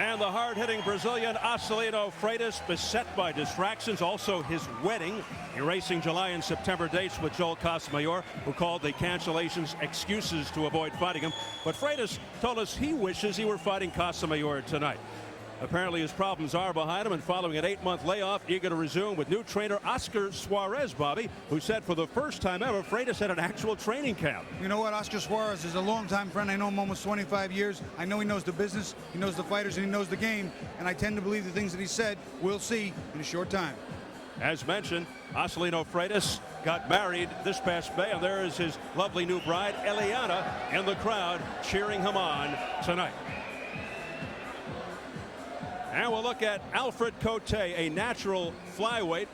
And the hard-hitting Brazilian Acelino Freitas, beset by distractions. Also his wedding, erasing July and September dates with Joel Casamayor, who called the cancellations excuses to avoid fighting him. But Freitas told us he wishes he were fighting Casamayor tonight. Apparently his problems are behind him, and following an 8-month layoff, eager to resume with new trainer Oscar Suarez, Bobby, who said for the first time ever, Freitas had an actual training camp. You know what? Oscar Suarez is a longtime friend. I know him almost 25 years. I know he knows the business, he knows the fighters, and he knows the game. And I tend to believe the things that he said we'll see in a short time. As mentioned, Acelino Freitas got married this past May, and there is his lovely new bride, Eliana, in the crowd cheering him on tonight. And we'll look at Alfred Kotey, a natural flyweight,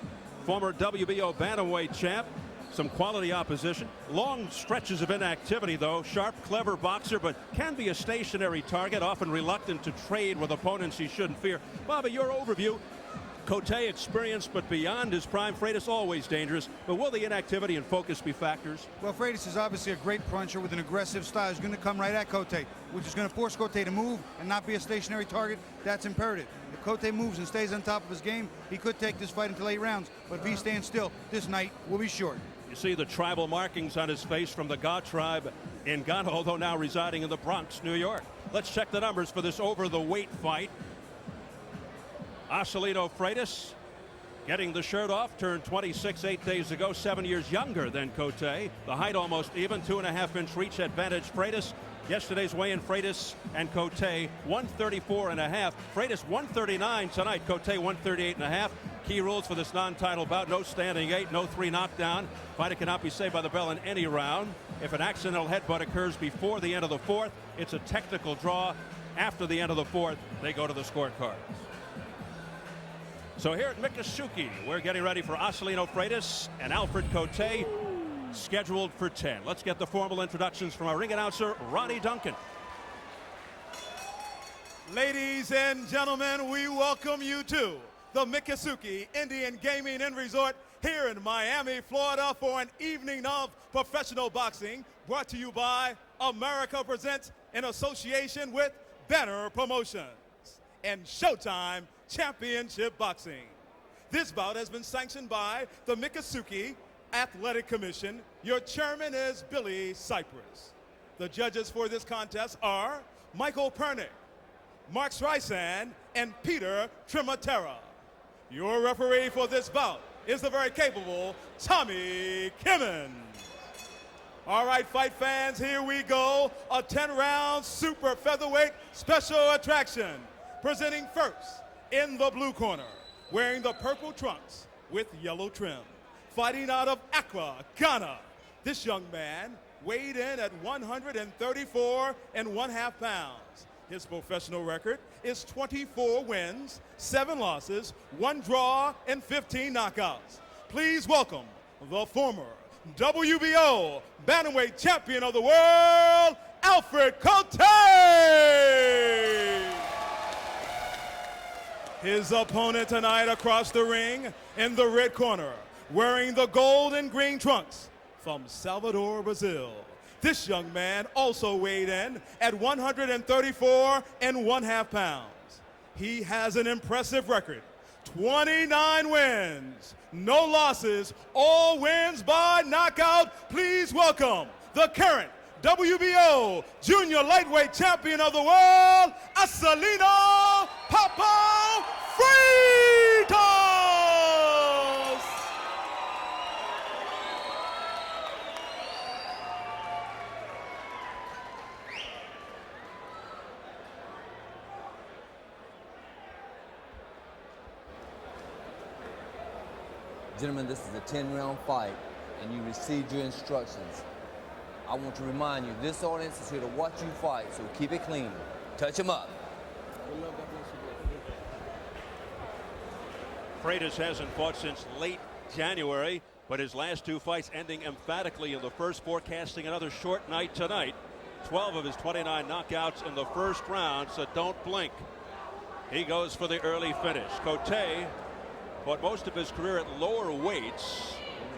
former WBO bantamweight champ. Some quality opposition. Long stretches of inactivity, though. Sharp, clever boxer, but can be a stationary target, often reluctant to trade with opponents he shouldn't fear. Bobby, your overview. Kotey experienced, but beyond his prime. Freitas always dangerous, but will the inactivity and focus be factors? Well, Freitas is obviously a great puncher with an aggressive style. He's going to come right at Kotey, which is going to force Kotey to move and not be a stationary target. That's imperative. If Kotey moves and stays on top of his game, he could take this fight until 8 rounds. But if he stands still, this night will be short. You see the tribal markings on his face from the Ga tribe in Ghana, although now residing in the Bronx, New York. Let's check the numbers for this over-the-weight fight. Acelino Freitas getting the shirt off, turned 26 8 days ago, 7 years younger than Kotey. The height almost even, 2.5-inch reach advantage. Freitas, yesterday's weigh-in, Freitas and Kotey 134.5. Freitas 139 tonight, Kotey 138.5. Key rules for this non-title bout: no standing 8, no 3 knockdown. Fighter cannot be saved by the bell in any round. If an accidental headbutt occurs before the end of the 4th, it's a technical draw. After the end of the 4th, they go to the scorecards. So here at Miccosukee, we're getting ready for Acelino Freitas and Alfred Kotey, scheduled for 10. Let's get the formal introductions from our ring announcer, Ronnie Duncan. Ladies and gentlemen, we welcome you to the Miccosukee Indian Gaming and Resort here in Miami, Florida, for an evening of professional boxing brought to you by America Presents in association with Banner Promotions and Showtime Championship Boxing. This bout has been sanctioned by the Miccosukee Athletic Commission. Your chairman is Billy Cypress. The judges for this contest are Michael Pernick, Mark Streisand, and Peter Trematera. Your referee for this bout is the very capable Tommy Kimmons. All right, fight fans, here we go. A 10-round super featherweight special attraction. Presenting first, in the blue corner, wearing the purple trunks with yellow trim, fighting out of Accra, Ghana. This young man weighed in at 134.5 pounds. His professional record is 24 wins, 7 losses, 1 draw, and 15 knockouts. Please welcome the former WBO bantamweight champion of the world, Alfred Kotey. His opponent tonight across the ring in the red corner, wearing the gold and green trunks, from Salvador, Brazil. This young man also weighed in at 134.5 pounds. He has an impressive record, 29 wins, no losses, all wins by knockout. Please welcome the current WBO junior lightweight champion of the world, Acelino Papa Freitas. Gentlemen, this is a 10-round fight, and you received your instructions. I want to remind you, this audience is here to watch you fight, so keep it clean. Touch him up. Freitas hasn't fought since late January, but his last 2 fights ending emphatically in the first, forecasting another short night tonight. 12 of his 29 knockouts in the first round, so don't blink. He goes for the early finish. Kotey fought most of his career at lower weights.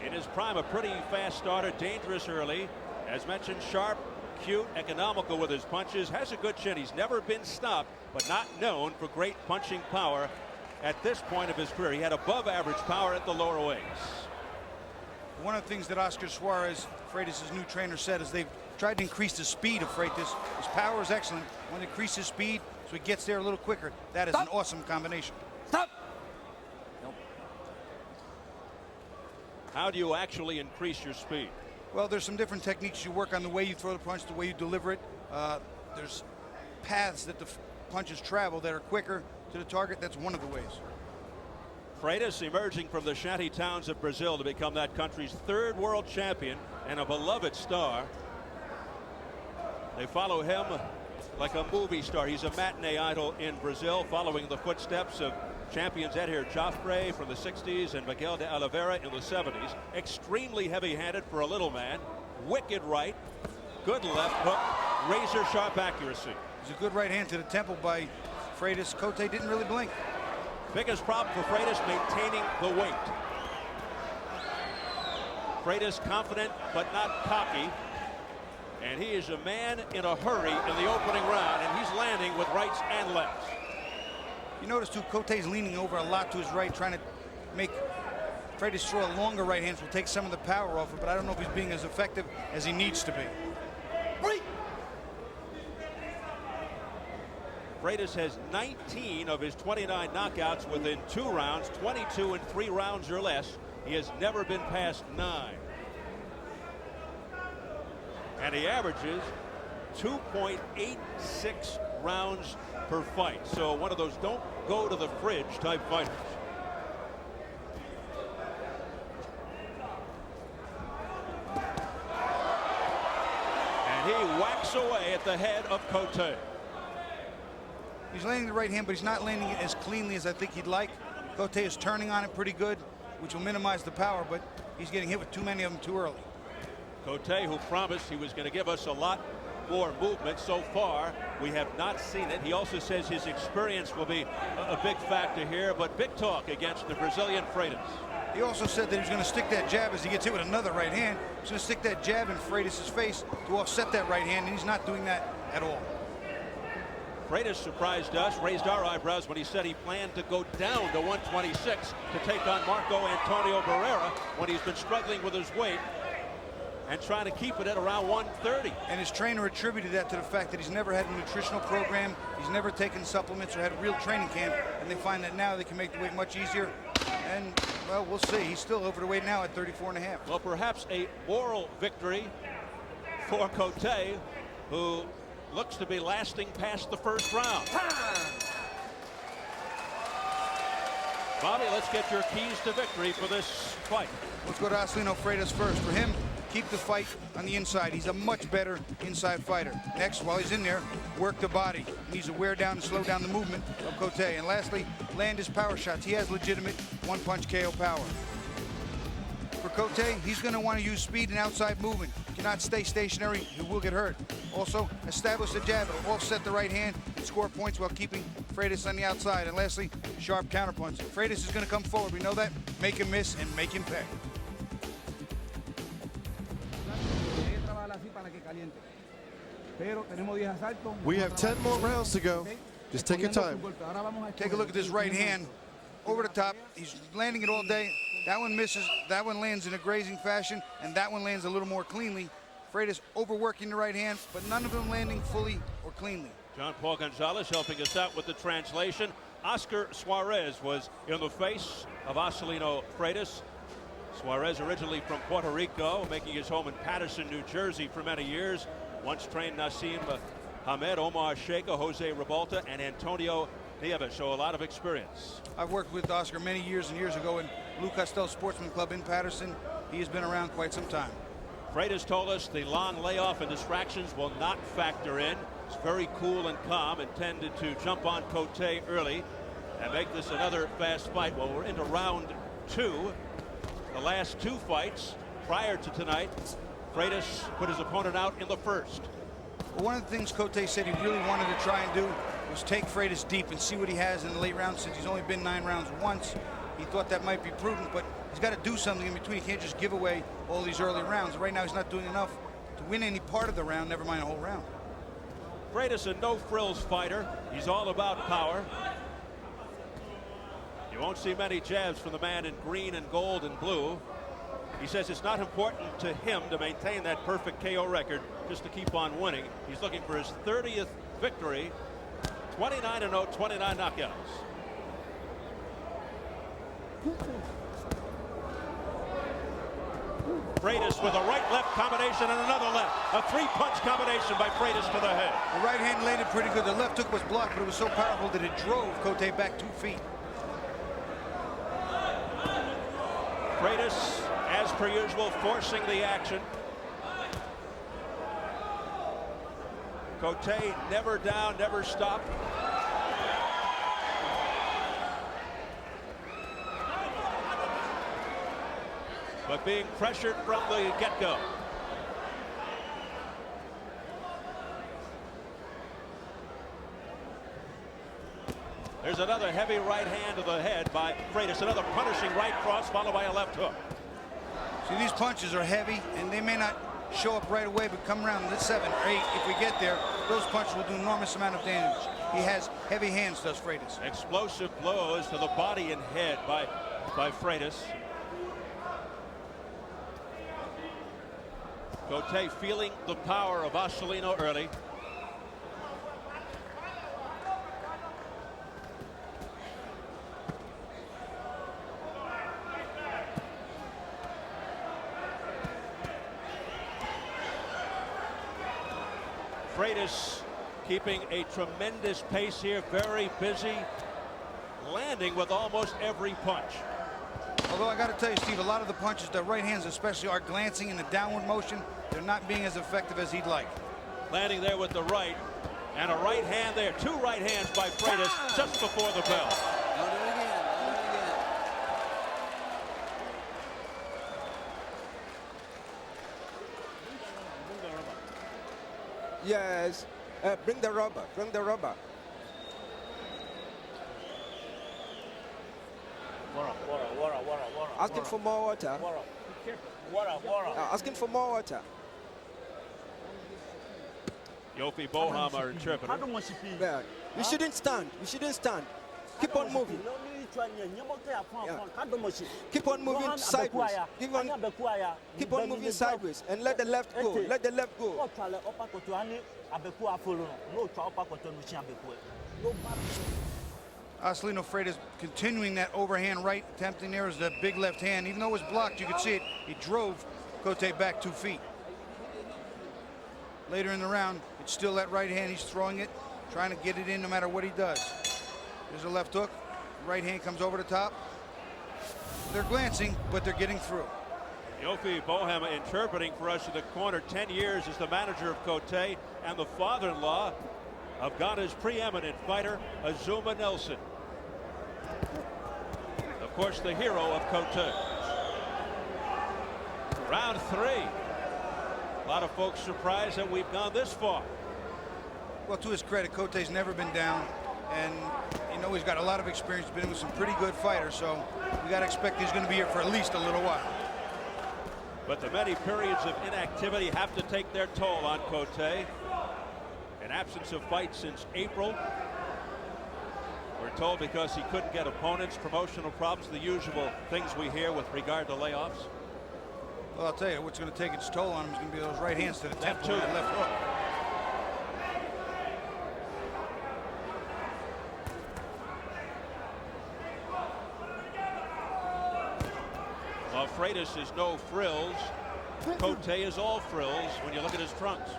In his prime, a pretty fast starter, dangerous early. As mentioned, sharp, acute, economical with his punches, has a good chin. He's never been stopped, but not known for great punching power at this point of his career. He had above average power at the lower weights. One of the things that Oscar Suarez, Freitas' new trainer, said is they've tried to increase the speed of Freitas. His power is excellent. Want to increase his speed so he gets there a little quicker. That is an awesome combination. Stop. Nope. How do you actually increase your speed? Well, there's some different techniques. You work on the way you throw the punch, the way you deliver it. There's paths that the punches travel that are quicker to the target. That's one of the ways. Freitas emerging from the shanty towns of Brazil to become that country's third world champion and a beloved star. They follow him like a movie star. He's a matinee idol in Brazil, following the footsteps of champions Edhir Joffre from the 60s and Miguel de Oliveira in the 70s. Extremely heavy-handed for a little man. Wicked right, good left hook, razor-sharp accuracy. There's a good right hand to the temple by Freitas. Kotey didn't really blink. Biggest problem for Freitas, maintaining the weight. Freitas confident but not cocky. And he is a man in a hurry in the opening round, and he's landing with rights and lefts. You notice too, Kotey's leaning over a lot to his right, trying to make Freitas throw a longer right hand, so will take some of the power off it, but I don't know if he's being as effective as he needs to be. Freitas has 19 of his 29 knockouts within 2 rounds, 22 in 3 rounds or less. He has never been past 9. And he averages 2.86 rounds per fight. So one of those don't go to the fridge type fighters. And he whacks away at the head of Kotey. He's landing the right hand, but he's not landing it as cleanly as I think he'd like. Kotey is turning on it pretty good, which will minimize the power, but he's getting hit with too many of them too early. Kotey, who promised he was going to give us a lot more movement, so far we have not seen it. He also says his experience will be a big factor here, but big talk against the Brazilian Freitas. He also said that he was going to stick that jab as he gets hit with another right hand. He's going to stick that jab in Freitas' face to offset that right hand, and he's not doing that at all. Freitas surprised us, raised our eyebrows when he said he planned to go down to 126 to take on Marco Antonio Barrera when he's been struggling with his weight and trying to keep it at around 130. And his trainer attributed that to the fact that he's never had a nutritional program, he's never taken supplements or had a real training camp, and they find that now they can make the weight much easier. And, well, we'll see. He's still over the weight now at 34.5. Well, perhaps a moral victory for Kotey, who looks to be lasting past the first round. Bobby, let's get your keys to victory for this fight. Let's go to Acelino Freitas first. For him, keep the fight on the inside. He's a much better inside fighter. Next, while he's in there, work the body. He needs to wear down and slow down the movement of Kotey. And lastly, land his power shots. He has legitimate one-punch KO power. For Kotey, he's going to want to use speed and outside movement. Cannot stay stationary. He will get hurt. Also, establish the jab. It'll offset the right hand and score points while keeping Freitas on the outside. And lastly, sharp counterpunch. Freitas is going to come forward. We know that. Make him miss and make him pay. We have 10 more rounds to go. Just take your time. Take a look at this right hand. Over the top. He's landing it all day. That one misses. That one lands in a grazing fashion, and that one lands a little more cleanly. Freitas overworking the right hand, but none of them landing fully or cleanly. John Paul Gonzalez helping us out with the translation. Oscar Suarez was in the face of Acelino Freitas. Suarez originally from Puerto Rico, making his home in Patterson, New Jersey for many years. Once trained Nassim Hamed, Omar Sheikha, Jose Revolta, and Antonio Nieves, so a lot of experience. I've worked with Oscar many years and years ago in Lou Costello Sportsman Club in Patterson. He has been around quite some time. Freitas told us the long layoff and distractions will not factor in. It's very cool and calm, intended to jump on Kotey early and make this another fast fight. Well, we're into round 2. The last 2 fights prior to tonight, Freitas put his opponent out in the first. Well, one of the things Kotey said he really wanted to try and do was take Freitas deep and see what he has in the late rounds. Since he's only been 9 rounds once, he thought that might be prudent, but he's got to do something in between. He can't just give away all these early rounds. Right now, he's not doing enough to win any part of the round, never mind a whole round. Freitas, a no-frills fighter. He's all about power. You won't see many jabs from the man in green and gold and blue. He says it's not important to him to maintain that perfect KO record, just to keep on winning. He's looking for his 30th victory. 29-0, 29 knockouts. Freitas with a right-left combination and another left. A three-punch combination by Freitas to the head. The right hand landed pretty good. The left hook was blocked, but it was so powerful that it drove Kotey back 2 feet. Freitas, as per usual, forcing the action. Kotey never down, never stopped. But being pressured from the get-go. There's another heavy right hand to the head by Freitas. Another punishing right cross followed by a left hook. See, these punches are heavy, and they may not show up right away, but come around the 7 or 8, if we get there, those punches will do an enormous amount of damage. He has heavy hands, does Freitas. Explosive blows to the body and head by Freitas. Kotey feeling the power of Acelino early. Freitas keeping a tremendous pace here, very busy, landing with almost every punch. Although I got to tell you, Steve, a lot of the punches, the right hands especially, are glancing in the downward motion. They're not being as effective as he'd like. Landing there with the right, and a right hand there. 2 right hands by Freitas just before the bell. Don't do it again. Don't do it again. Yes. Bring the rubber. Bring the rubber. Asking for more water. Asking for more water. Yofi Boham are interpreting. Yeah. You shouldn't stand. You shouldn't stand. Keep on moving. Yeah. Keep on moving sideways. Keep on moving sideways and let the left go. Let the left go. Acelino Freitas continuing that overhand right, attempting there is the big left hand. Even though it was blocked, you could see it. He drove Kotey back 2 feet. Later in the round, it's still that right hand. He's throwing it, trying to get it in no matter what he does. There's a left hook. Right hand comes over the top. They're glancing, but they're getting through. Yofi Boham interpreting for us in the corner. 10 years as the manager of Kotey and the father-in-law of Ghana's preeminent fighter, Azuma Nelson. Of course, the hero of Kotey. Round 3. A lot of folks surprised that we've gone this far. Well, to his credit, Kotey's never been down, and you know he's got a lot of experience, been with some pretty good fighters, so we got to expect he's going to be here for at least a little while. But the many periods of inactivity have to take their toll on Kotey. An absence of fights since April. We're told because he couldn't get opponents, promotional problems, the usual things we hear with regard to layoffs. Well, I'll tell you, what's going to take its toll on him is going to be those right hands to the temple and left hook. Well, Freitas is no frills. Kotey is all frills when you look at his trunks.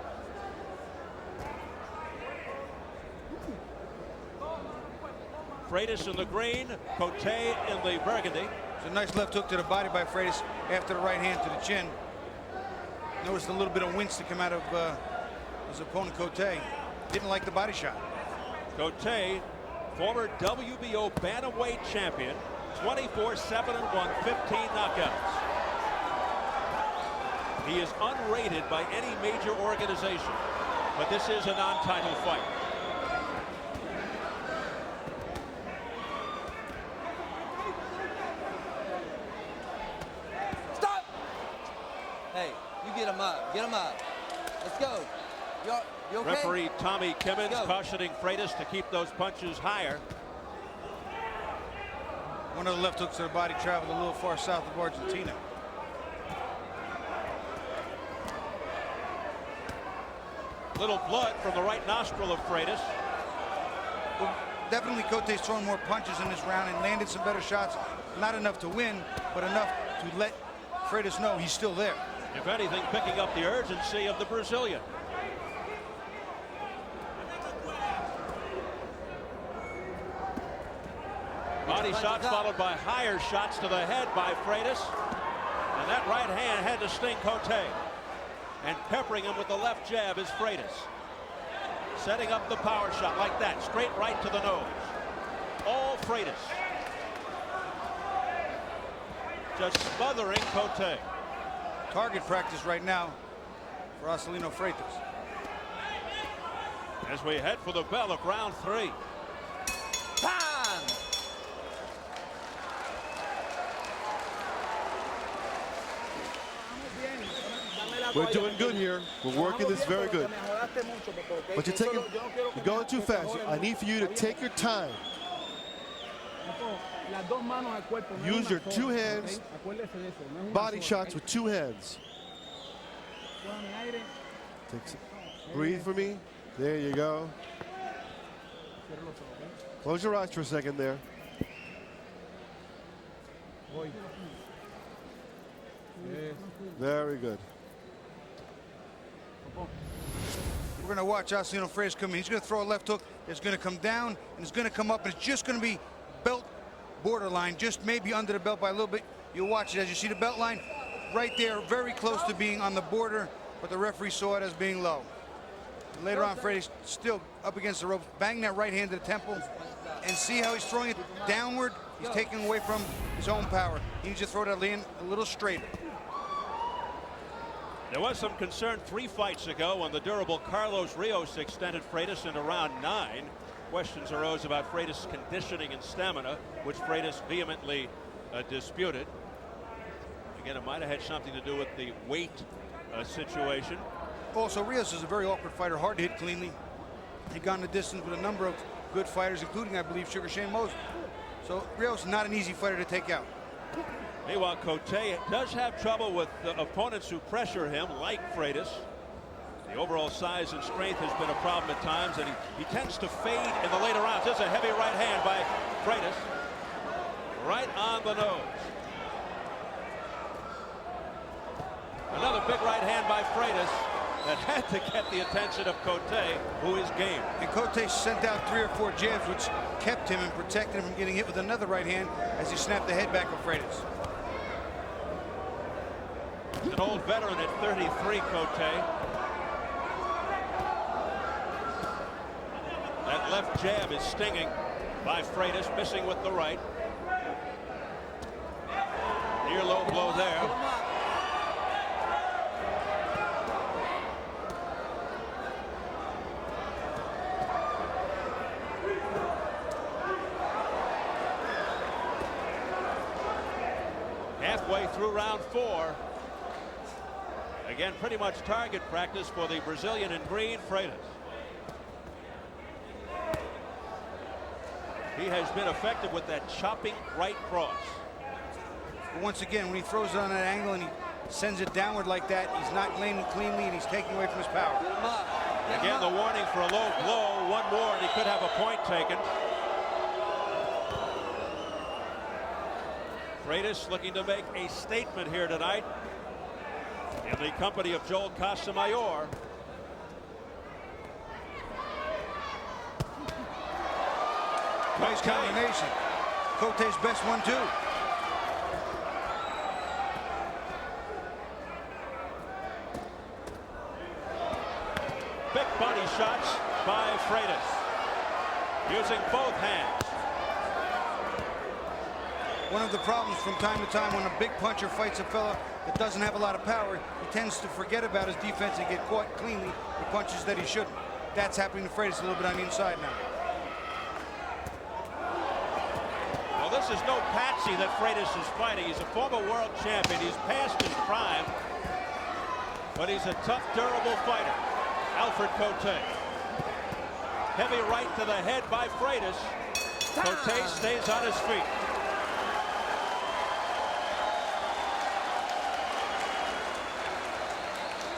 Freitas in the green, Kotey in the burgundy. It's a nice left hook to the body by Freitas after the right hand to the chin. Noticed a little bit of wince to come out of his opponent, Kotey. Didn't like the body shot. Kotey, former WBO bantamweight champion, 24-7-1, 15 knockouts. He is unrated by any major organization, but this is a non-title fight. Stop! Hey, you get him up. Get him up. Let's go. You okay? Referee Tommy Kimmins Go. cautioning Freitas to keep those punches higher. One of the left hooks to the body traveled a little far south of Argentina. Little blood from the right nostril of Freitas. Well, definitely Kotey's thrown more punches in this round and landed some better shots. Not enough to win, but enough to let Freitas know he's still there. If anything, picking up the urgency of the Brazilian. Body shots followed by higher shots to the head by Freitas. And that right hand had to sting Kotey. And peppering him with the left jab is Freitas. Setting up the power shot like that, straight right to the nose. All Freitas. Just smothering Kotey. Target practice right now for Acelino Freitas. As we head for the bell of round 3. Time! We're doing good here. We're working this very good. But you're going too fast. I need for you to take your time. Use your 2 hands. Body shots with 2 hands. Breathe for me. There you go. Close your eyes for a second there. Very good. We're going to watch Acelino Freitas come in. He's going to throw a left hook. It's going to come down and it's going to come up. And it's just going to be belt borderline, just maybe under the belt by a little bit. You'll watch it as you see the belt line right there, very close to being on the border, but the referee saw it as being low. And later on, Freitas still up against the rope, bang that right hand to the temple, and see how he's throwing it downward. He's taking away from his own power. He needs to throw that in a little straighter. There was some concern 3 fights ago when the durable Carlos Rios extended Freitas into round 9. Questions arose about Freitas' conditioning and stamina, which Freitas vehemently disputed. Again, it might have had something to do with the weight situation. Also, Rios is a very awkward fighter, hard to hit cleanly. He'd gone the distance with a number of good fighters, including, I believe, Sugar Shane Mosley. So Rios is not an easy fighter to take out. Meanwhile, Kotey does have trouble with opponents who pressure him, like Freitas. The overall size and strength has been a problem at times, and he tends to fade in the later rounds. There's a heavy right hand by Freitas. Right on the nose. Another big right hand by Freitas that had to get the attention of Kotey, who is game. And Kotey sent out 3 or 4 jabs, which kept him and protected him from getting hit with another right hand as he snapped the head back of Freitas. He's an old veteran at 33, Kotey. That left jab is stinging by Freitas, missing with the right. Near low blow there. Halfway through round 4. Again, pretty much target practice for the Brazilian in green, Freitas. He has been effective with that chopping right cross. But once again, when he throws it on that angle and he sends it downward like that, he's not landing cleanly and he's taking away from his power. Again, the warning for a low blow. One more and he could have a point taken. Freitas looking to make a statement here tonight in the company of Joel Casamayor. Nice combination. Kotey's best one, too. Big body shots by Freitas, using both hands. One of the problems from time to time when a big puncher fights a fella that doesn't have a lot of power, he tends to forget about his defense and get caught cleanly with punches that he shouldn't. That's happening to Freitas a little bit on the inside now. Well, this is no patsy that Freitas is fighting. He's a former world champion. He's past his prime. but he's a tough, durable fighter. Alfred Kotey. Heavy right to the head by Freitas. Kotey stays on his feet.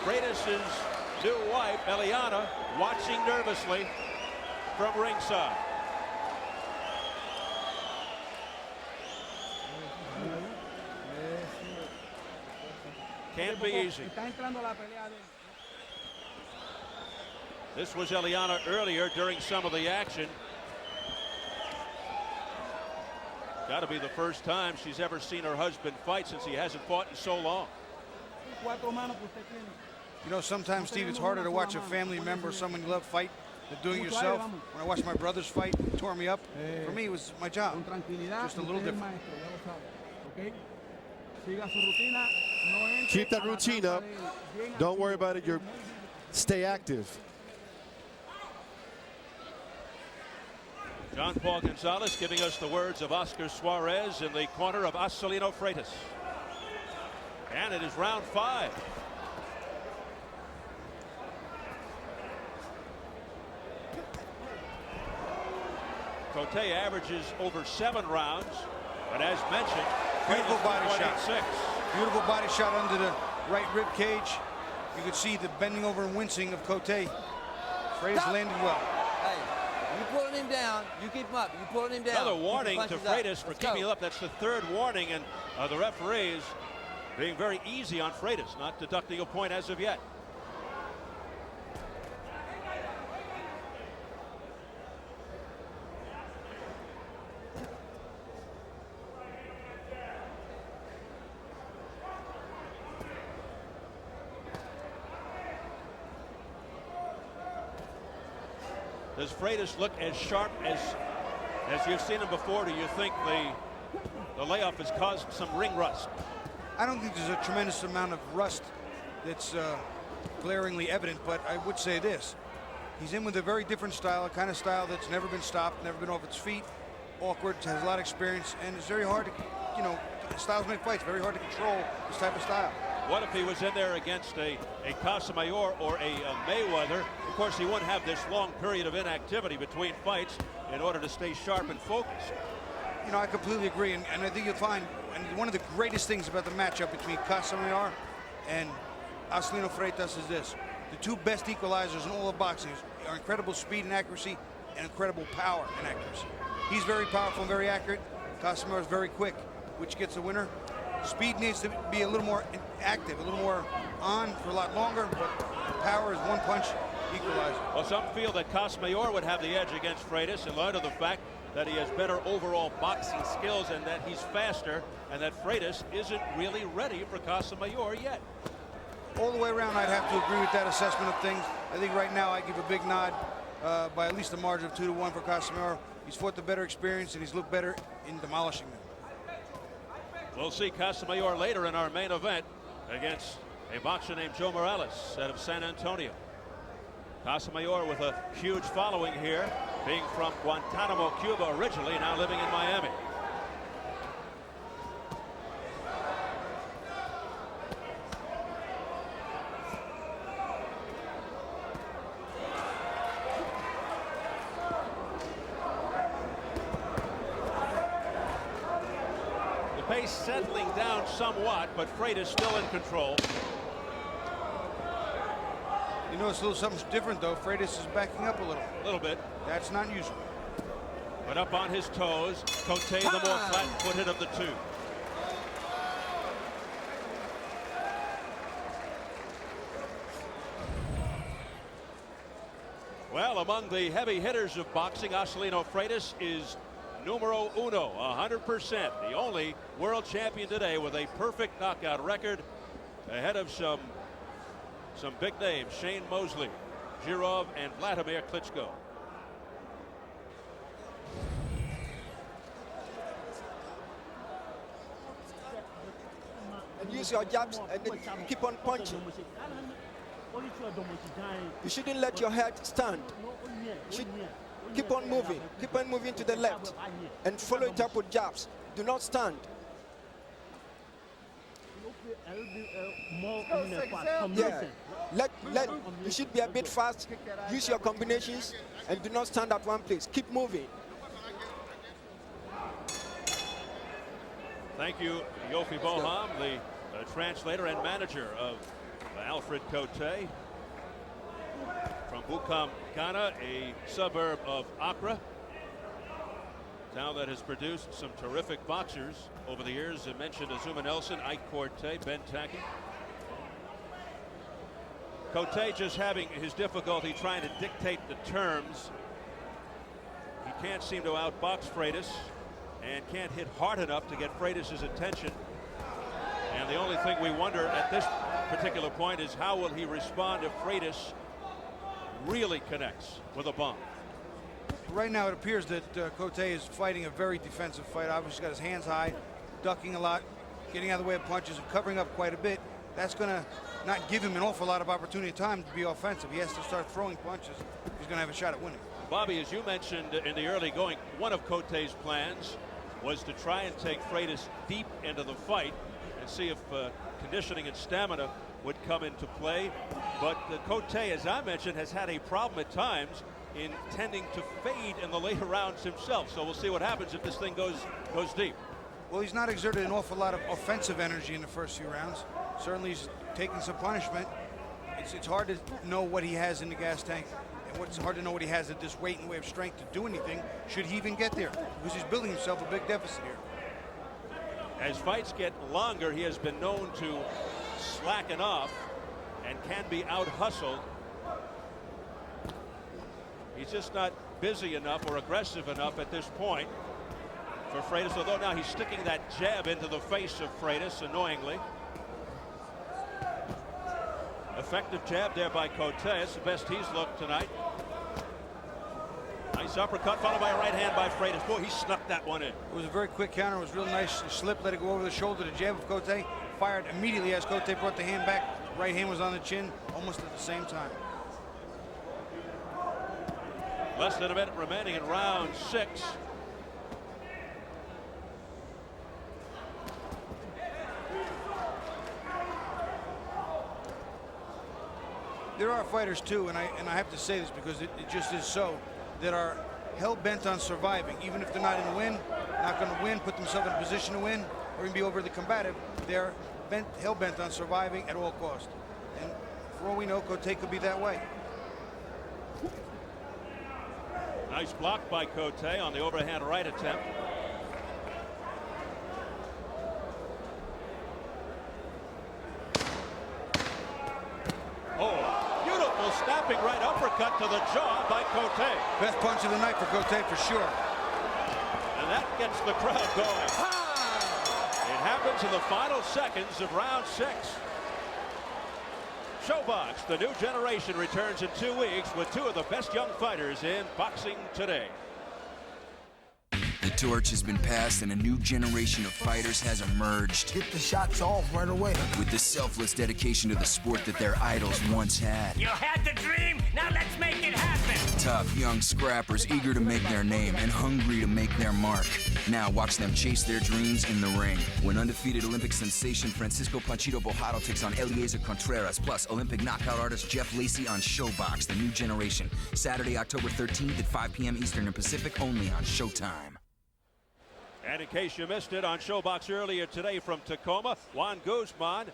Freitas' new wife, Eliana, watching nervously from ringside. Can't be easy. This was Eliana earlier during some of the action. Got to be the first time she's ever seen her husband fight since he hasn't fought in so long. You know, sometimes, Steve, it's harder to watch a family member, someone you love, fight than doing it yourself. When I watched my brothers fight, it tore me up. For me, it was my job. Just a little different. Keep that routine up. Don't worry about it. Stay active. John Paul Gonzalez giving us the words of Oscar Suarez in the corner of Acelino Freitas. And it is round 5. Kotey averages over 7 rounds, but as mentioned, Beautiful body shot. 186. Beautiful body shot under the right rib cage. You could see the bending over and wincing of Kotey. Freitas landed well. Hey, you pulling him down, you keep him up. You pulling him down. Another warning to Freitas for Let's keeping go. him up. That's the 3rd warning, and the referees being very easy on Freitas, not deducting a point as of yet. Does Freitas look as sharp as you've seen him before? Do you think the layoff has caused some ring rust? I don't think there's a tremendous amount of rust that's glaringly evident, but I would say this. He's in with a very different style, a kind of style that's never been stopped, never been off its feet, awkward, has a lot of experience, and it's very hard to, you know, styles make fights, very hard to control this type of style. What if he was in there against a Casamayor or a Mayweather? Of course, he wouldn't have this long period of inactivity between fights in order to stay sharp and focused. You know, I completely agree, and I think you'll find, and one of the greatest things about the matchup between Casamayor and Acelino Freitas is this. The two best equalizers in all of boxing are incredible speed and accuracy and incredible power and accuracy. He's very powerful and very accurate. Casamayor is very quick, which gets the winner. Speed needs to be a little more active, a little more on for a lot longer, but power is one punch equalizer. Well, some feel that Casamayor would have the edge against Freitas in light of the fact that he has better overall boxing skills and that he's faster, and that Freitas isn't really ready for Casamayor yet. All the way around, I'd have to agree with that assessment of things. I think right now I give a big nod by at least a margin of 2-1 for Casamayor. He's fought the better experience and he's looked better in demolishing them. We'll see Casamayor later in our main event against a boxer named Joe Morales out of San Antonio. Casamayor with a huge following here, being from Guantanamo, Cuba originally, now living in Miami. Pace settling down somewhat, but Freitas still in control. You know, it's a little something different, though. Freitas is backing up a little. A little bit. That's not usual. But up on his toes, Kotey the more flat-footed of the two. Well, among the heavy hitters of boxing, Acelino Freitas is numero uno, 100%. The only world champion today with a perfect knockout record, ahead of some big names: Shane Mosley, Girov, and Vladimir Klitschko. And use your jabs and then keep on punching. You shouldn't let your head stand. Keep on moving to the left and follow it up with jabs. Do not stand. Yeah, you should be a bit fast, use your combinations, and do not stand at one place. Keep moving. Thank you, Yofi Boham, the translator and manager of Alfred Kotey from Bukam, Ghana, a suburb of Accra. Town that has produced some terrific boxers over the years. I mentioned Azuma Nelson, Ike Corte, Ben Tackey. Kotey just having his difficulty trying to dictate the terms. He can't seem to outbox Freitas and can't hit hard enough to get Freitas' attention. And the only thing we wonder at this particular point is how will he respond if Freitas really connects with a bomb. Right now, it appears that Kotey is fighting a very defensive fight. Obviously, got his hands high, ducking a lot, getting out of the way of punches, and covering up quite a bit. That's going to not give him an awful lot of opportunity time to be offensive. He has to start throwing punches if he's going to have a shot at winning. Bobby, as you mentioned in the early going, one of Kotey's plans was to try and take Freitas deep into the fight and see if conditioning and stamina would come into play. But Kotey, as I mentioned, has had a problem at times in tending to fade in the later rounds himself. So we'll see what happens if this thing goes deep. Well, he's not exerted an awful lot of offensive energy in the first few rounds. Certainly he's taking some punishment. It's hard to know what he has in the gas tank, and it's hard to know what he has at this weight and way of strength to do anything, should he even get there, because he's building himself a big deficit here. As fights get longer, he has been known to slacken off and can be out-hustled. He's just not busy enough or aggressive enough at this point for Freitas, although now he's sticking that jab into the face of Freitas annoyingly. Effective jab there by Kotey. It's the best he's looked tonight. Nice uppercut followed by a right hand by Freitas. Boy, he snuck that one in. It was a very quick counter. It was real nice. He slipped, let it go over the shoulder. The jab of Kotey fired immediately as Kotey brought the hand back. Right hand was on the chin almost at the same time. Less than a minute remaining in round 6. There are fighters too, and I have to say this because it just is so, that are hell-bent on surviving. Even if they're not in the win, not going to win, put themselves in a position to win, or even be overly combative, they're hell-bent on surviving at all costs. And for all we know, Kotey could be that way. Nice block by Kotey on the overhand right attempt. Oh, beautiful snapping right uppercut to the jaw by Kotey. Best punch of the night for Kotey for sure. And that gets the crowd going. It happens in the final seconds of round 6. Showbox, the new generation, returns in 2 weeks with 2 of the best young fighters in boxing today. The torch has been passed and a new generation of fighters has emerged. Get the shots off right away. With the selfless dedication to the sport that their idols once had. You had the dream, now let's make it happen. Tough young scrappers eager to make their name and hungry to make their mark. Now watch them chase their dreams in the ring. When undefeated Olympic sensation Francisco Panchito Bojado takes on Eliezer Contreras, plus Olympic knockout artist Jeff Lacey on Showbox, the new generation. Saturday, October 13th at 5 p.m. Eastern and Pacific, only on Showtime. And in case you missed it, on Showbox earlier today from Tacoma, Juan Guzman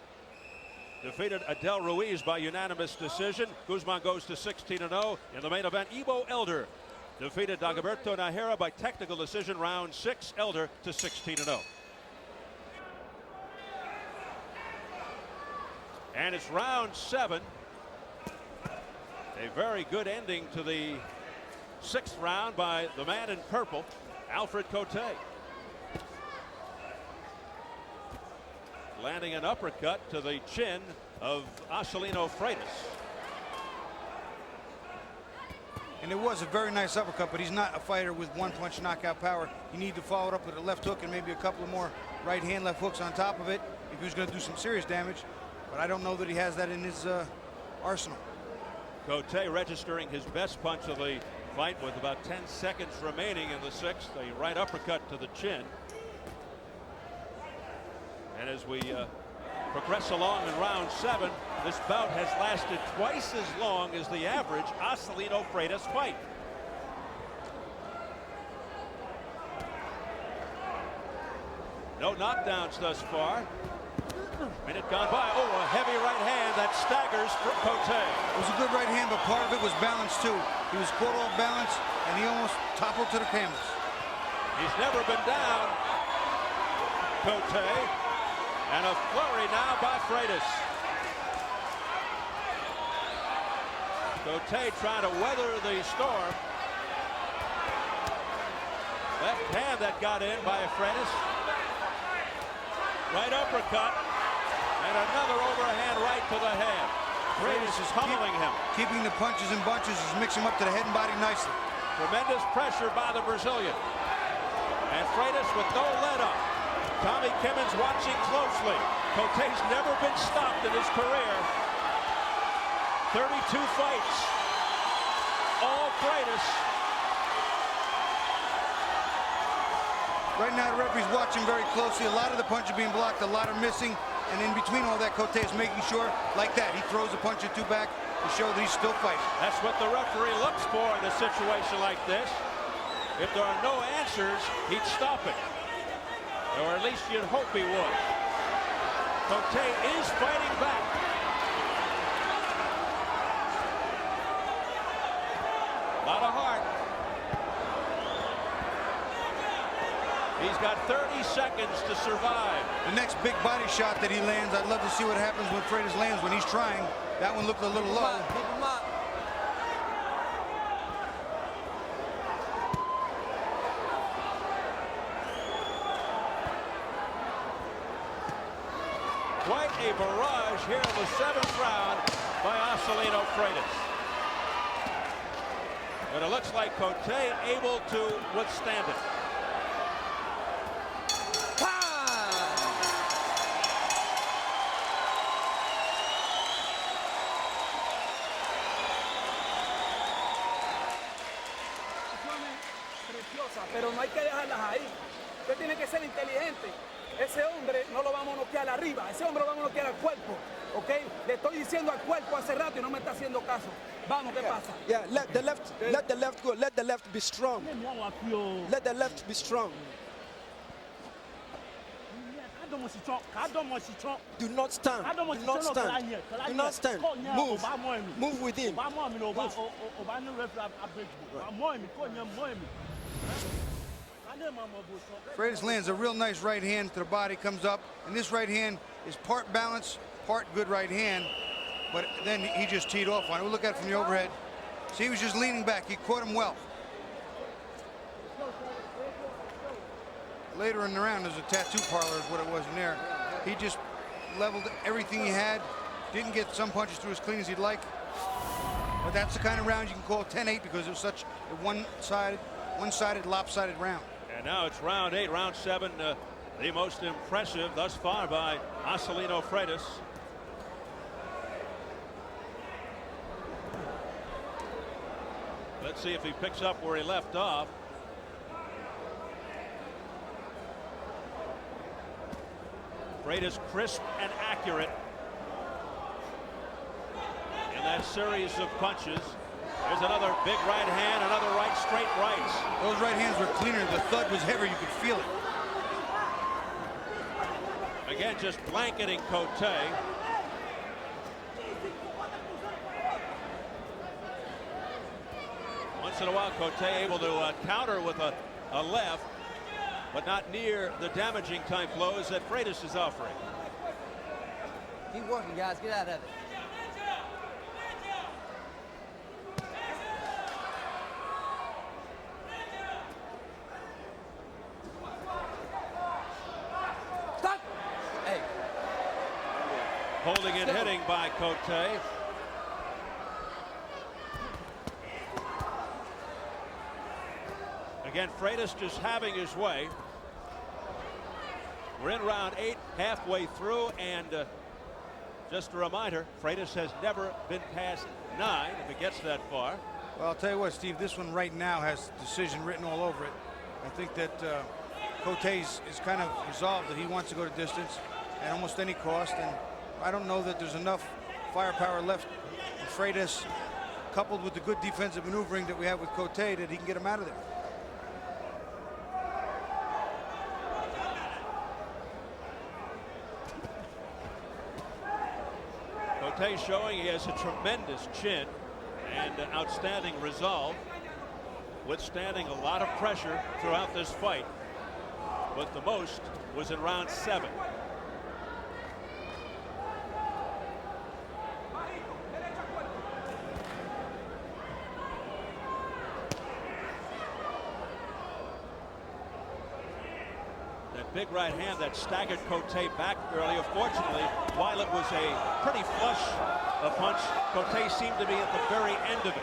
defeated Adel Ruiz by unanimous decision. Guzman goes to 16-0. In the main event, Ivo Elder defeated Dagoberto Nahera by technical decision, round 6. Elder to 16-0. And it's round 7. A very good ending to the 6th round by the man in purple, Alfred Kotey. Landing an uppercut to the chin of Acelino Freitas. And it was a very nice uppercut, but he's not a fighter with one-punch knockout power. You need to follow it up with a left hook and maybe a couple of more right hand, left hooks on top of it if he was going to do some serious damage. But I don't know that he has that in his arsenal. Kotey registering his best punch of the fight with about 10 seconds remaining in the 6th. A right uppercut to the chin. And as we progress along in round 7. This bout has lasted twice as long as the average Acelino Freitas fight. No knockdowns thus far. Minute gone by. Oh, a heavy right hand that staggers for Kotey. It was a good right hand, but part of it was balance too. He was caught off balance, and he almost toppled to the canvas. He's never been down, Kotey. And a flurry now by Freitas. Kotey trying to weather the storm. Left hand that got in by Freitas. Right uppercut. And another overhand right to the head. Freitas is pummeling him. Keeping the punches and bunches, is mixing him up to the head and body nicely. Tremendous pressure by the Brazilian. And Freitas with no let up. Tommy Kimmons watching closely. Kotey's never been stopped in his career. 32 fights. All Freitas. Right now, the referee's watching very closely. A lot of the punches being blocked, a lot are missing. And in between all that, Kotey is making sure, like that, he throws a punch or two back to show that he's still fighting. That's what the referee looks for in a situation like this. If there are no answers, he'd stop it. Or at least you'd hope he would. Kotey is fighting back. A lot of heart. He's got 30 seconds to survive. The next big body shot that he lands, I'd love to see what happens when Freitas lands. When he's trying, that one looked a little low. Keep him up. Quite a barrage here in the 7th round by Acelino Freitas. But it looks like Kotey able to withstand it. Pero no hay que dejarlas ahí. Usted tiene que ser inteligente. Ese hombre no lo vamos a noquear arriba. Ese hombre lo vamos a noquear al cuerpo. ¿Ok? Le estoy diciendo al cuerpo hace rato y no me está haciendo caso. Vamos, ¿qué pasa? Yeah, let the left go. Let the left be strong. Let the left be strong. Do not stand. Do not stand. Do not stand. Move. Move with him. Freitas lands a real nice right hand to the body, comes up, and this right hand is part balance, part good right hand, but then he just teed off on it. We'll look at it from the overhead. See, he was just leaning back. He caught him well. Later in the round, there's a tattoo parlor is what it was in there. He just leveled everything he had, didn't get some punches through as clean as he'd like, but that's the kind of round you can call 10-8 because it was such a one-sided, lopsided round. And now it's round 8, round 7, the most impressive thus far by Acelino Freitas. Let's see if he picks up where he left off. Freitas crisp and accurate in that series of punches. There's another big right hand, another right, straight rights. Those right hands were cleaner. The thud was heavier. You could feel it. Again, just blanketing Kotey. Once in a while, Kotey able to counter with a left, but not near the damaging type blows that Freitas is offering. Keep working, guys. Get out of it. Stop! Hey. Holding and hitting by Kotey. Again, Freitas just having his way. We're in round 8, halfway through, and just a reminder, Freitas has never been past 9 if it gets that far. Well, I'll tell you what, Steve, this one right now has decision written all over it. I think that Kotey is kind of resolved that he wants to go to distance. at almost any cost, and I don't know that there's enough firepower left in Freitas, coupled with the good defensive maneuvering that we have with Kotey, that he can get him out of there. Kotey showing he has a tremendous chin and outstanding resolve, withstanding a lot of pressure throughout this fight, but the most was in round 7. That big right hand that staggered Kotey back earlier. Fortunately, while it was a pretty flush a punch, Kotey seemed to be at the very end of it.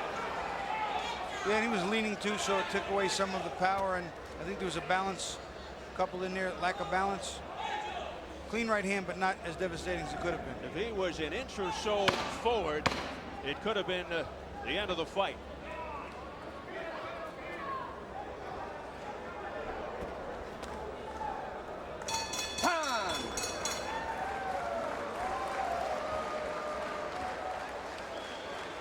Yeah, and he was leaning too, so it took away some of the power, and I think there was a balance couple in there, lack of balance. Clean right hand, but not as devastating as it could have been. If he was an inch or so forward, it could have been the end of the fight.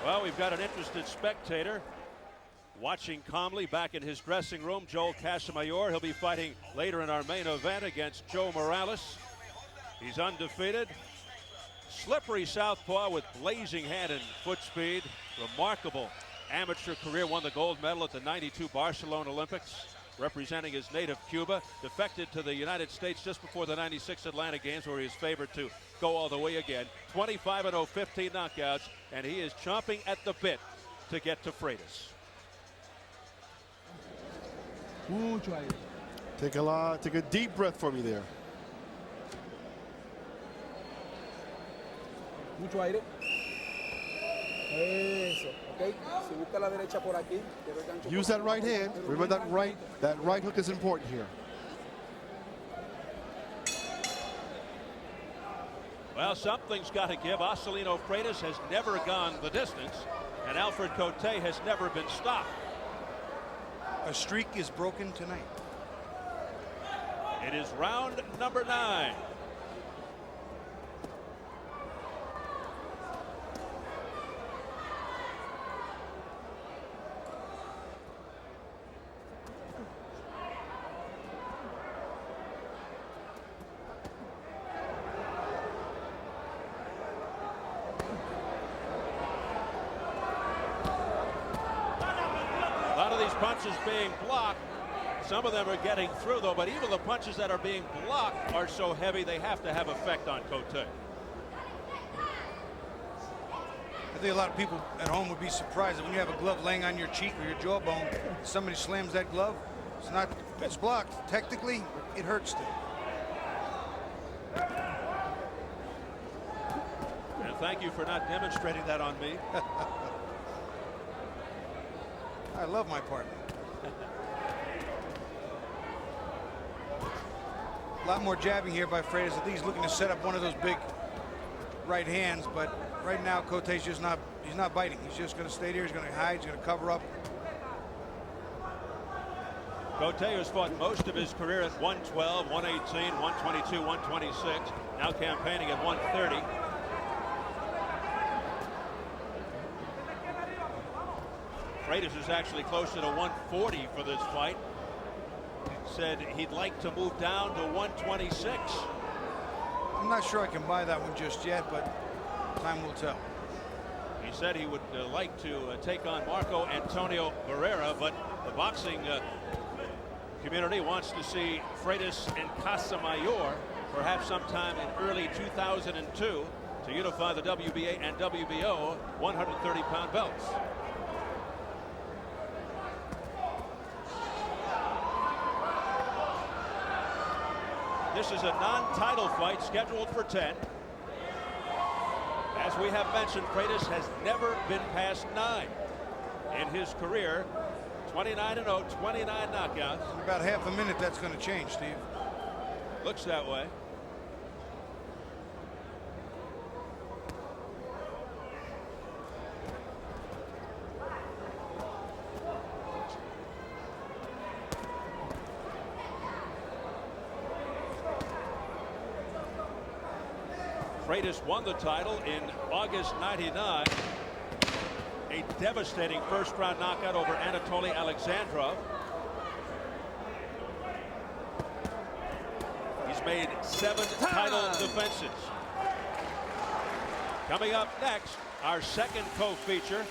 Well, we've got an interested spectator watching calmly back in his dressing room. Joel Casamayor. He'll be fighting later in our main event against Joe Morales. He's undefeated. Slippery southpaw with blazing hand and foot speed. Remarkable amateur career. Won the gold medal at the '92 Barcelona Olympics, representing his native Cuba. Defected to the United States just before the '96 Atlanta Games, where he was favored to go all the way again. 25-0, 15 knockouts, and he is chomping at the bit to get to Freitas. Take a deep breath for me there. Mucho aire. Eso, okay. Si busca la derecha por aquí. Use that right hand. Remember that right hook is important here. Well, something's got to give. Acelino Freitas has never gone the distance, and Alfred Kotey has never been stopped. A streak is broken tonight. It is round number 9. Punches being blocked. Some of them are getting through, though, but even the punches that are being blocked are so heavy they have to have effect on Kotey. I think a lot of people at home would be surprised that when you have a glove laying on your cheek or your jawbone, somebody slams that glove. It's blocked. Technically, it hurts still. And thank you for not demonstrating that on me. I love my partner. A lot more jabbing here by Freitas. I think he's looking to set up one of those big right hands, but right now Kotey's just not, he's not biting. He's just going to stay there. He's going to hide. He's going to cover up. Kotey has fought most of his career at 112, 118, 122, 126. Now campaigning at 130. Freitas is actually closer to 140 for this fight. Said he'd like to move down to 126. I'm not sure I can buy that one just yet, but time will tell. He said he would like to take on Marco Antonio Barrera, but the boxing community wants to see Freitas and Casamayor perhaps sometime in early 2002 to unify the WBA and WBO 130-pound belts. This is a non-title fight scheduled for 10. As we have mentioned, Freitas has never been past 9 in his career. 29-0, 29 knockouts. In about half a minute, that's going to change, Steve. Looks that way. Freitas won the title in August '99. A devastating first-round knockout over Anatoly Alexandrov. He's made 7 title defenses. Coming up next, our second co-feature.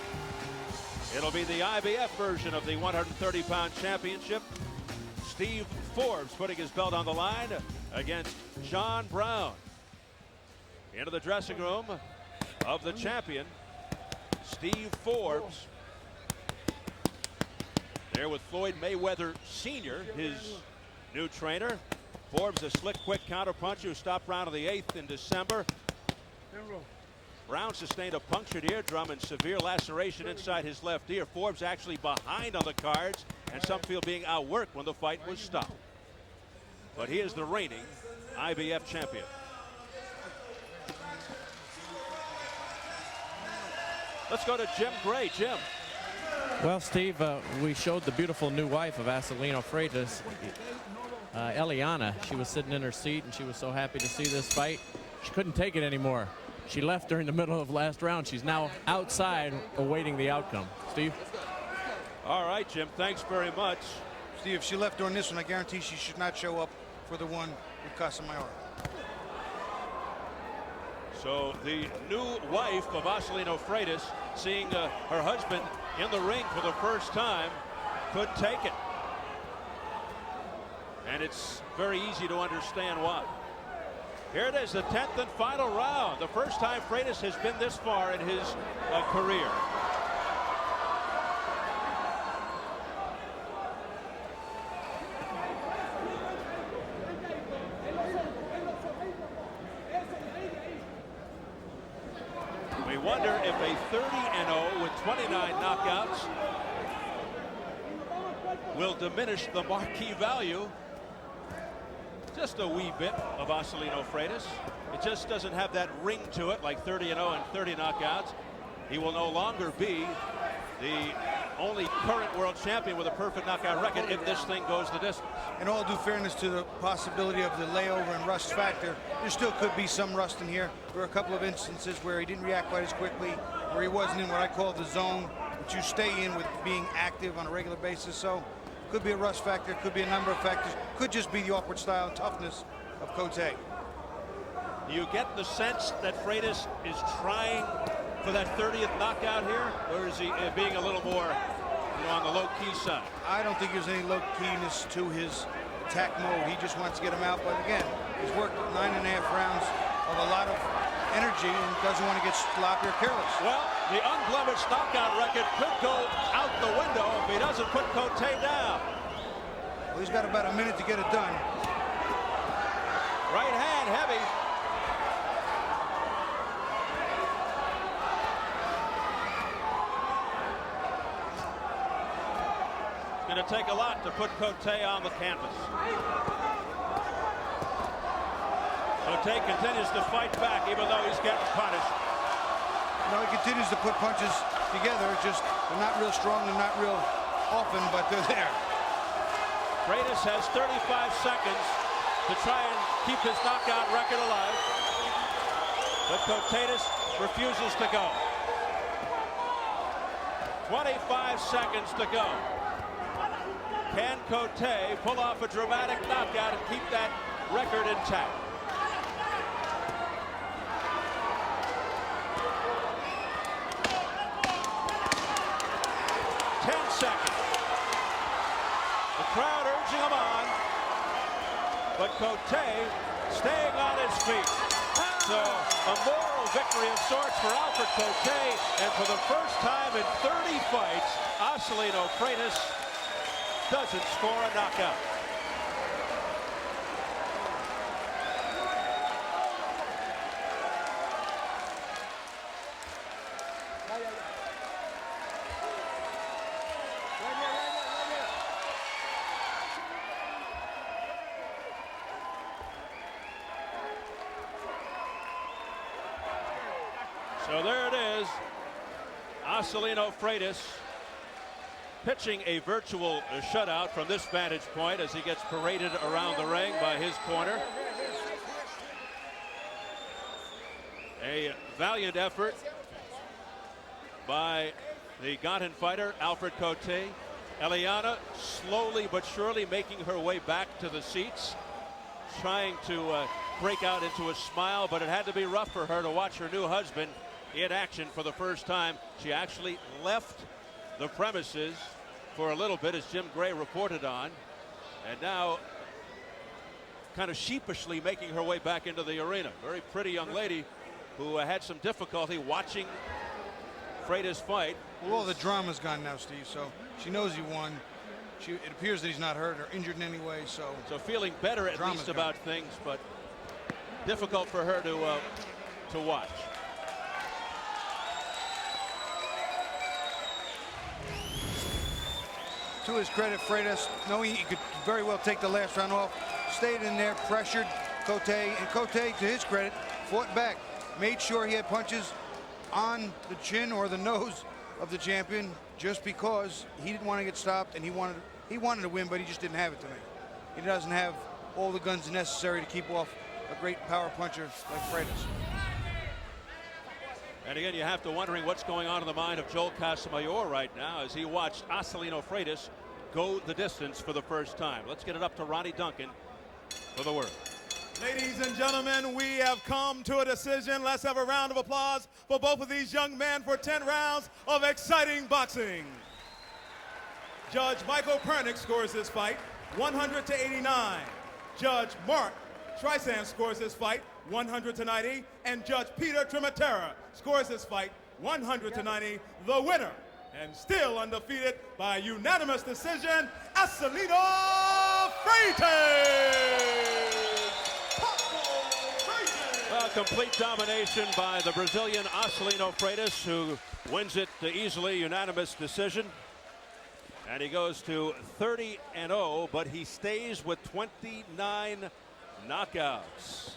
It'll be the IBF version of the 130-pound championship. Steve Forbes putting his belt on the line against John Brown. Into the dressing room of the champion, Steve Forbes. There with Floyd Mayweather Sr., his new trainer. Forbes, a slick, quick counterpuncher who stopped Brown in the 8th in December. Brown sustained a punctured eardrum and severe laceration inside his left ear. Forbes actually behind on the cards, and some feel being outworked when the fight was stopped. But he is the reigning IBF champion. Let's go to Jim Gray. Jim. Well, Steve, we showed the beautiful new wife of Acelino Freitas, Eliana. She was sitting in her seat, and she was so happy to see this fight. She couldn't take it anymore. She left during the middle of last round. She's now outside awaiting the outcome. Steve? All right, Jim. Thanks very much. Steve, if she left during this one, I guarantee she should not show up for the one with Casamaior. So the new wife of Acelino Freitas, seeing her husband in the ring for the first time, could take it. And it's very easy to understand why. Here it is, the 10th and final round. The first time Freitas has been this far in his career. We wonder if a 30-0 with 29 knockouts will diminish the marquee value just a wee bit of Acelino Freitas. It just doesn't have that ring to it like 30-0 and 30 knockouts. He will no longer be the only current world champion with a perfect knockout record if this thing goes the distance. In all due fairness to the possibility of the layover and rust factor, there still could be some rust in here. There were a couple of instances where he didn't react quite as quickly, where he wasn't in what I call the zone, which you stay in with being active on a regular basis. So could be a rust factor, could be a number of factors, could just be the awkward style and toughness of Kotey. Do you get the sense that Freitas is trying for that 30th knockout here, or is he being a little more, on the low-key side? I don't think there's any low-keyness to his attack mode. He just wants to get him out, but again, he's worked 9.5 rounds of a lot of energy and doesn't want to get sloppy or careless. Well, the unblemished knockout record could go out the window if he doesn't put Kotey down. Well, he's got about a minute to get it done. Right hand heavy. It's going to take a lot to put Kotey on the canvas. Kotey continues to fight back even though he's getting punished. No, he continues to put punches together. Just they're not real strong, they're not real often, but they're there. Freitas has 35 seconds to try and keep his knockout record alive. But Kotey refuses to go. 25 seconds to go. Can Kotey pull off a dramatic knockout and keep that record intact? Seconds. The crowd urging him on, but Kotey staying on his feet. So a moral victory of sorts for Alfred Kotey, and for the first time in 30 fights, Acelino Freitas doesn't score a knockout. So there it is, Acelino Freitas pitching a virtual shutout from this vantage point as he gets paraded around the ring by his corner. A valiant effort by the Ghana fighter, Alfred Kotey. Eliana slowly but surely making her way back to the seats, trying to break out into a smile, but it had to be rough for her to watch her new husband in action for the first time. She actually left the premises for a little bit, as Jim Gray reported on, and now kind of sheepishly making her way back into the arena. Very pretty young lady who had some difficulty watching Freitas fight. Well, all the drama's gone now, Steve, so she knows he won. It appears that he's not hurt or injured in any way, so feeling better at least about things, but difficult for her to watch. To his credit, Freitas, knowing he could very well take the last round off, stayed in there, pressured Kotey, and Kotey, to his credit, fought back, made sure he had punches on the chin or the nose of the champion, just because he didn't want to get stopped, and he wanted to win, but he just didn't have it tonight. He doesn't have all the guns necessary to keep off a great power puncher like Freitas. And again, you have to wondering what's going on in the mind of Joel Casamayor right now as he watched Acelino Freitas go the distance for the first time. Let's get it up to Ronnie Duncan for the word. Ladies and gentlemen, we have come to a decision. Let's have a round of applause for both of these young men for 10 rounds of exciting boxing. Judge Michael Pernick scores this fight 100-89. Judge Mark Streisand scores this fight 100-90, and Judge Peter Trematera scores this fight 100-90. The winner, and still undefeated by unanimous decision, Acelino Freitas. Well, complete domination by the Brazilian Acelino Freitas, who wins it easily, unanimous decision. And he goes to 30-0, but he stays with 29 knockouts.